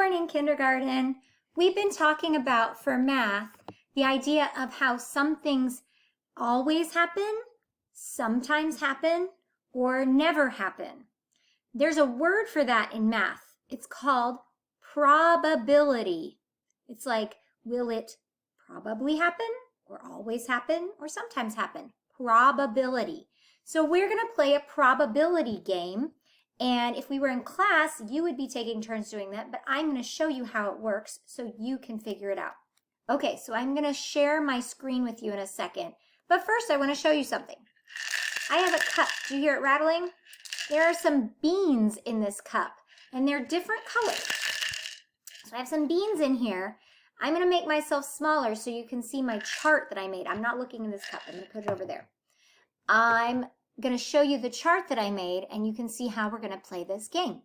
morning, kindergarten. We've been talking about, for math, the idea of how some things always happen, sometimes happen, or never happen. There's a word for that in math. It's called probability. It's like, will it probably happen, or always happen, or sometimes happen? Probability. So we're going to play a probability game. And if we were in class, you would be taking turns doing that, but I'm going to show you how it works so you can figure it out. Okay, so I'm going to share my screen with you in a second. But first, I want to show you something. I have a cup. Do you hear it rattling? There are some beans in this cup, and they're different colors. So I have some beans in here. I'm going to make myself smaller so you can see my chart that I made. I'm not looking in this cup. I'm going to put it over there. I'm going to show you the chart that I made, and you can see how we're going to play this game.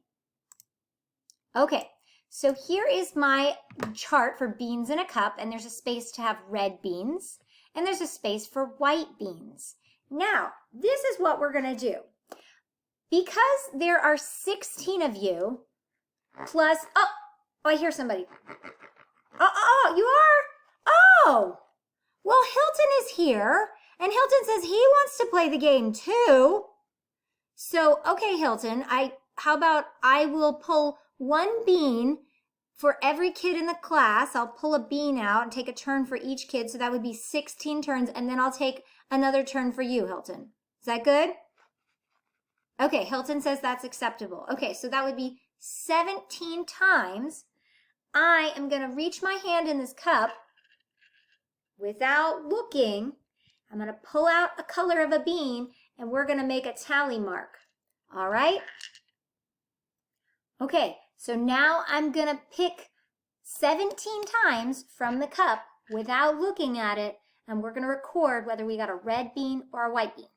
Okay, so here is my chart for beans in a cup, and there's a space to have red beans, and there's a space for white beans. Now, this is what we're going to do. Because there are 16 of you, plus, oh, I hear somebody. Oh, you are? Oh, well, Hilton is here. And Hilton says he wants to play the game too. So, okay, Hilton, how about I will pull one bean for every kid in the class. I'll pull a bean out and take a turn for each kid. So that would be 16 turns. And then I'll take another turn for you, Hilton. Is that good? Okay, Hilton says that's acceptable. Okay, so that would be 17 times. I am going to reach my hand in this cup without looking. I'm going to pull out a color of a bean, and we're going to make a tally mark. All right? Okay, so now I'm going to pick 17 times from the cup without looking at it, and we're going to record whether we got a red bean or a white bean.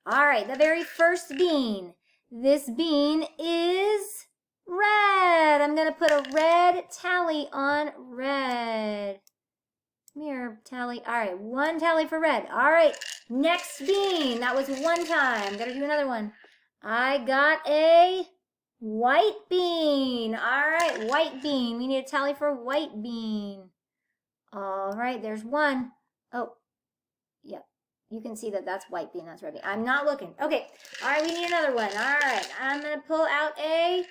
All right, the very first bean. This bean is red. I'm going to put a red tally on red. Mirror tally. All right, one tally for red. All right, next bean. That was one time. Gotta do another one. I got a white bean. All right, white bean. We need a tally for white bean. All right, there's one. Oh, yep. You can see that that's white bean. That's red bean. I'm not looking. Okay. All right, we need another one. All right, I'm gonna pull out a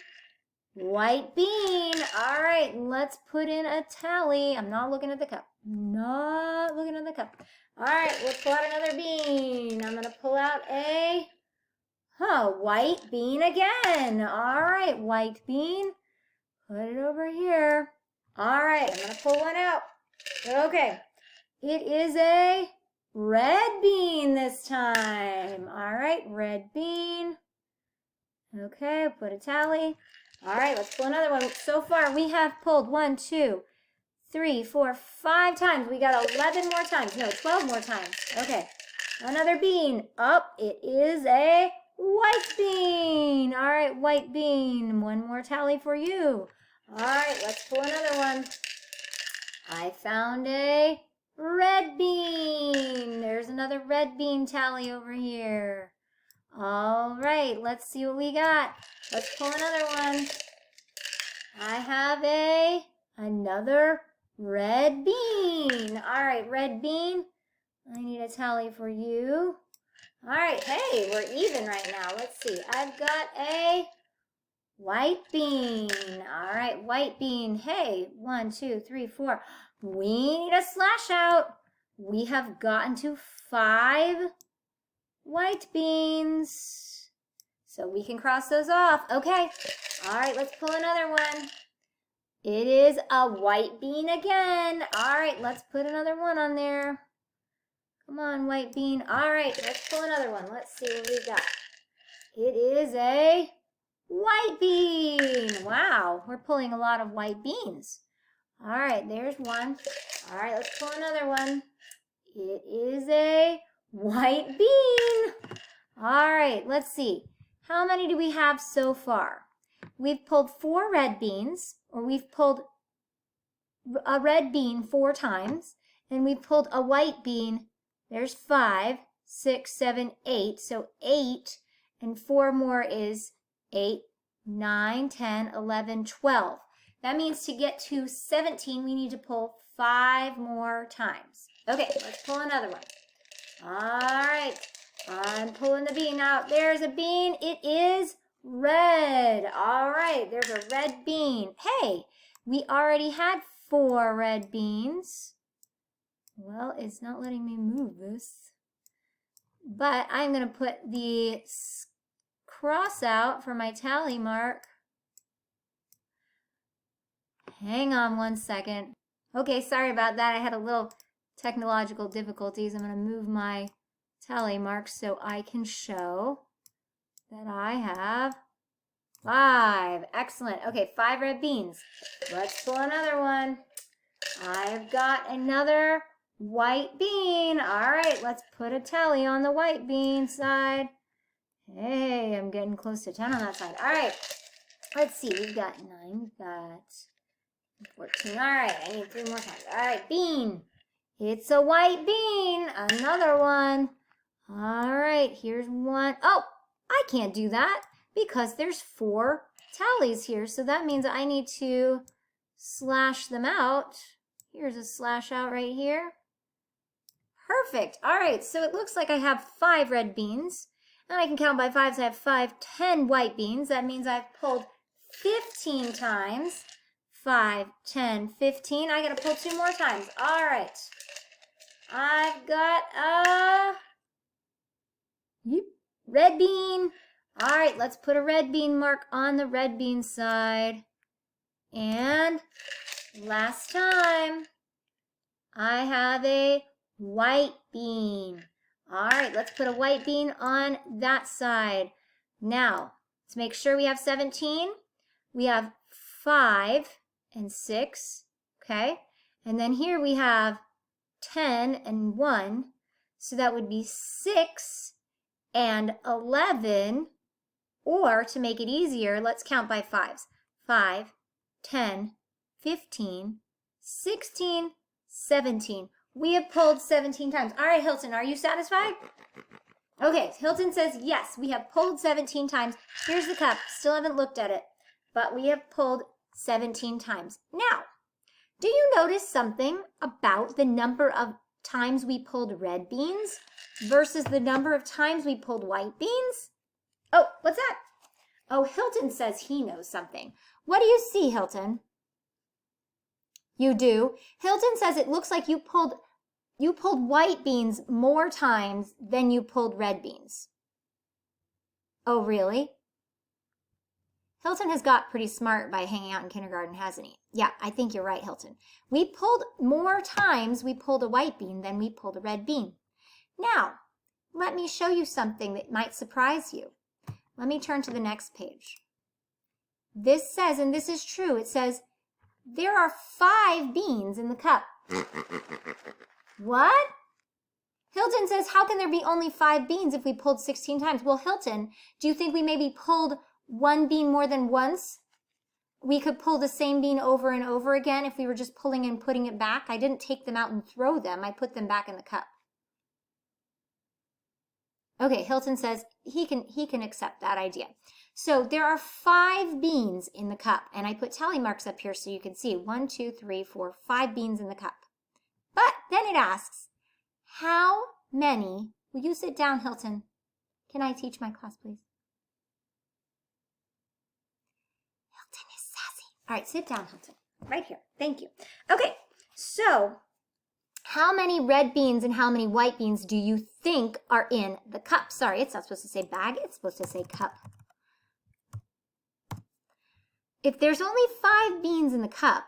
white bean. All right, let's put in a tally. I'm not looking at the cup. Not looking at the cup. All right, let's pull out another bean. I'm going to pull out a white bean again. All right, white bean. Put it over here. All right, I'm going to pull one out. Okay, it is a red bean this time. All right, red bean. Okay, put a tally. All right, let's pull another one. So far, we have pulled 1, 2, 3, 4, 5 times. We got 11 more times. No, 12 more times. Okay, another bean. Oh, it is a white bean. All right, white bean. One more tally for you. All right, let's pull another one. I found a red bean. There's another red bean tally over here. All right, let's see what we got. Let's pull another one. I have another red bean. All right, red bean. I need a tally for you. All right, hey, we're even right now. Let's see. I've got a white bean. All right, white bean. Hey, 1, 2, 3, 4. We need a slash out. We have gotten to 5 white beans. So we can cross those off. Okay. All right, let's pull another one. It is a white bean again. All right, let's put another one on there. Come on, white bean. All right, let's pull another one. Let's see what we got. It is a white bean. Wow, we're pulling a lot of white beans. All right, there's one. All right, let's pull another one. It is a white bean. All right, let's see. How many do we have so far? We've pulled 4 red beans, or we've pulled a red bean 4 times, and we've pulled a white bean. There's 5, 6, 7, 8. So 8 and 4 more is 8, 9, 10, 11, 12. That means to get to 17, we need to pull 5 more times. Okay, let's pull another one. All right, I'm pulling the bean out. There's a bean. It is red. All right, there's a red bean. Hey, we already had 4 red beans. Well, it's not letting me move this. But I'm going to put the cross out for my tally mark. Hang on one second. Okay, sorry about that. I had a little technological difficulties. I'm going to move my tally mark so I can show that I have 5. Excellent. Okay, 5 red beans. Let's pull another one. I've got another white bean. All right, let's put a tally on the white bean side. Hey, I'm getting close to 10 on that side. All right, let's see. We've got 9. We've got 14. All right, I need 3 more times. All right, bean. It's a white bean. Another one. All right, here's one. Oh, I can't do that because there's 4 tallies here. So that means I need to slash them out. Here's a slash out right here. Perfect. All right, so it looks like I have 5 red beans. And I can count by 5s. I have 5, 10 white beans. That means I've pulled 15 times. 5, 10, 15. I got to pull 2 more times. All right. I've got a red bean. All right, let's put a red bean mark on the red bean side. And last time, I have a white bean. All right, let's put a white bean on that side. Now, to make sure we have 17, we have 5 and 6, okay? And then here we have 10 and 1, so that would be 6 and 11, or to make it easier, let's count by 5s. 5, 10, 15, 16, 17. We have pulled 17 times. All right, Hilton, are you satisfied? Okay, Hilton says, yes, we have pulled 17 times. Here's the cup. Still haven't looked at it, but we have pulled 17 times. Now, do you notice something about the number of times we pulled red beans versus the number of times we pulled white beans? Oh, what's that? Oh, Hilton says he knows something. What do you see, Hilton? You do. Hilton says it looks like you pulled white beans more times than you pulled red beans. Oh, really? Hilton has got pretty smart by hanging out in kindergarten, hasn't he? Yeah, I think you're right, Hilton. We pulled more times we pulled a white bean than we pulled a red bean. Now, let me show you something that might surprise you. Let me turn to the next page. This says, and this is true, it says, there are 5 beans in the cup. What? Hilton says, how can there be only 5 beans if we pulled 16 times? Well, Hilton, do you think we maybe pulled 1 bean more than once? We could pull the same bean over and over again if we were just pulling and putting it back. I didn't take them out and throw them. I put them back in the cup. Okay, Hilton says he can accept that idea. So there are 5 beans in the cup, and I put tally marks up here so you can see 1, 2, 3, 4, 5 beans in the cup. But then it asks, how many, will you sit down, Hilton? Can I teach my class, please? Hilton is sassy. All right, sit down, Hilton. Right here. Thank you. Okay, so how many red beans and how many white beans do you think are in the cup? Sorry, it's not supposed to say bag. It's supposed to say cup. If there's only 5 beans in the cup,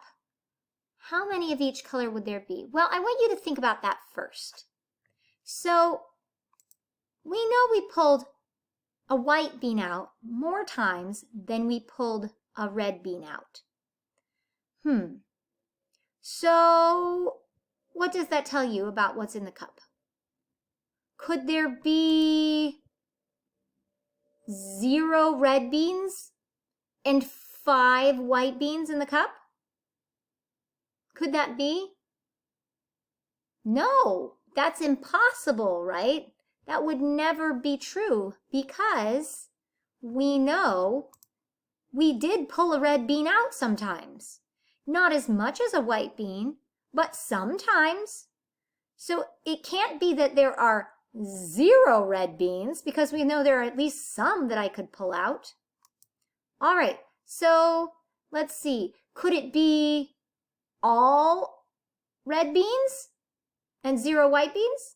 how many of each color would there be? Well, I want you to think about that first. So we know we pulled a white bean out more times than we pulled a red bean out. So what does that tell you about what's in the cup? Could there be 0 red beans and 5 white beans in the cup? Could that be? No, that's impossible, right? That would never be true because we know we did pull a red bean out sometimes. Not as much as a white bean, but sometimes. So it can't be that there are 0 red beans because we know there are at least some that I could pull out. All right, so let's see. Could it be all red beans and 0 white beans?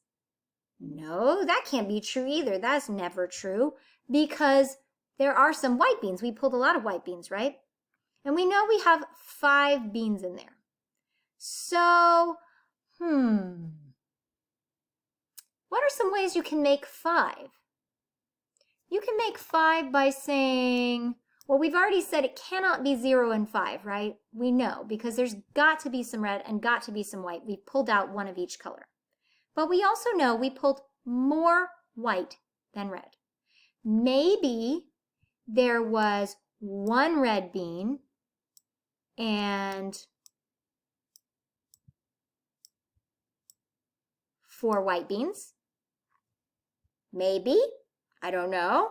No, that can't be true either. That's never true because there are some white beans. We pulled a lot of white beans, right? And we know we have 5 beans in there. So, what are some ways you can make 5? You can make 5 by saying, well, we've already said it cannot be 0 and 5, right? We know because there's got to be some red and got to be some white. We pulled out one of each color. But we also know we pulled more white than red. Maybe there was 1 red bean and 4 white beans. Maybe, I don't know,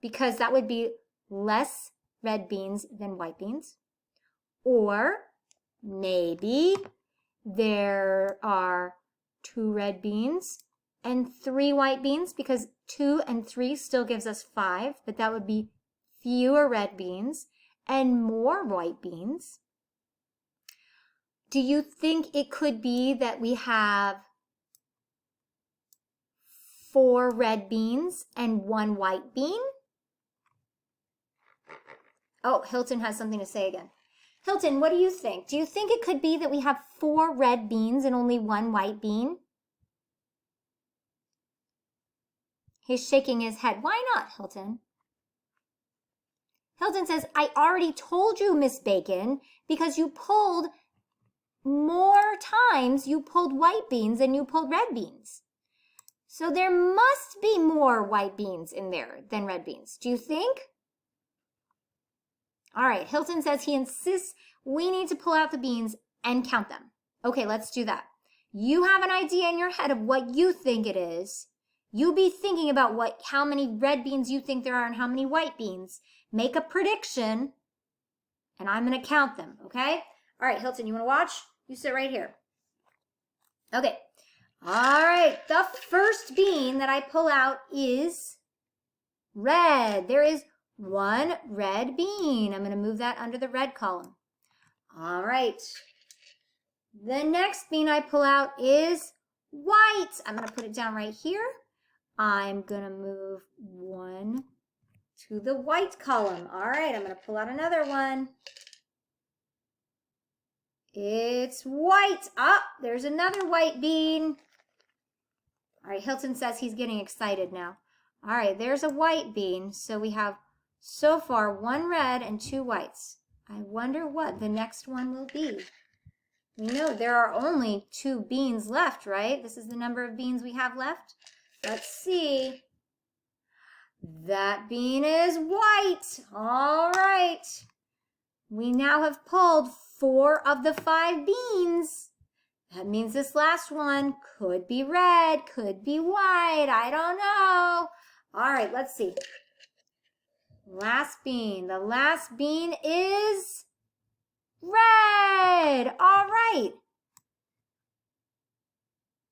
because that would be less red beans than white beans. Or maybe there are 2 red beans and 3 white beans, because 2 and 3 still gives us 5, but that would be fewer red beans and more white beans. Do you think it could be that we have 4 red beans and 1 white bean? Oh, Hilton has something to say again. Hilton, what do you think? Do you think it could be that we have 4 red beans and only 1 white bean? He's shaking his head. Why not, Hilton? Hilton says, I already told you, Miss Bacon, because you pulled more times, you pulled white beans than you pulled red beans. So there must be more white beans in there than red beans. Do you think? All right, Hilton says he insists we need to pull out the beans and count them. Okay, let's do that. You have an idea in your head of what you think it is. You be thinking about how many red beans you think there are and how many white beans. Make a prediction, and I'm going to count them, okay? All right, Hilton, you want to watch? You sit right here. Okay. All right, the first bean that I pull out is red. There is 1 red bean. I'm going to move that under the red column. All right. The next bean I pull out is white. I'm going to put it down right here. I'm going to move 1 to the white column. All right, I'm going to pull out another one. It's white. Ah, there's another white bean. All right, Hilton says he's getting excited now. All right, there's a white bean. So we have so far 1 red and 2 whites. I wonder what the next one will be. We know there are only 2 beans left, right? This is the number of beans we have left. Let's see. That bean is white. All right. We now have pulled 4 of the 5 beans. That means this last one could be red, could be white. I don't know. All right, let's see. Last bean. The last bean is red. All right.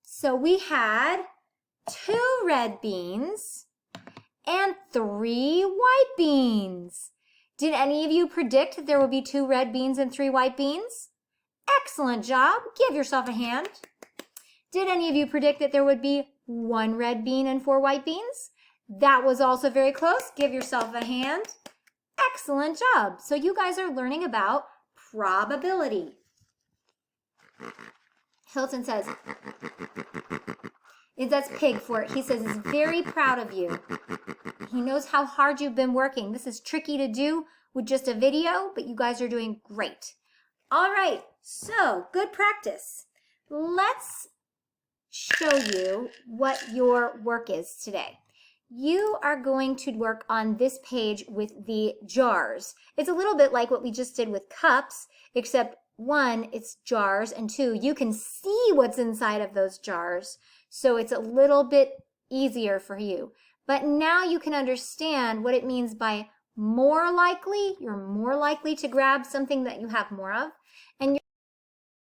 So we had 2 red beans and 3 white beans. Did any of you predict that there would be 2 red beans and 3 white beans? Excellent job. Give yourself a hand. Did any of you predict that there would be 1 red bean and 4 white beans? That was also very close. Give yourself a hand. Excellent job. So you guys are learning about probability. Hilton says, that's pig for it. He says he's very proud of you. He knows how hard you've been working. This is tricky to do with just a video, but you guys are doing great. All right, so good practice. Let's show you what your work is today. You are going to work on this page with the jars. It's a little bit like what we just did with cups, except 1, it's jars, and 2, you can see what's inside of those jars. So it's a little bit easier for you. But now you can understand what it means by more likely. You're more likely to grab something that you have more of. And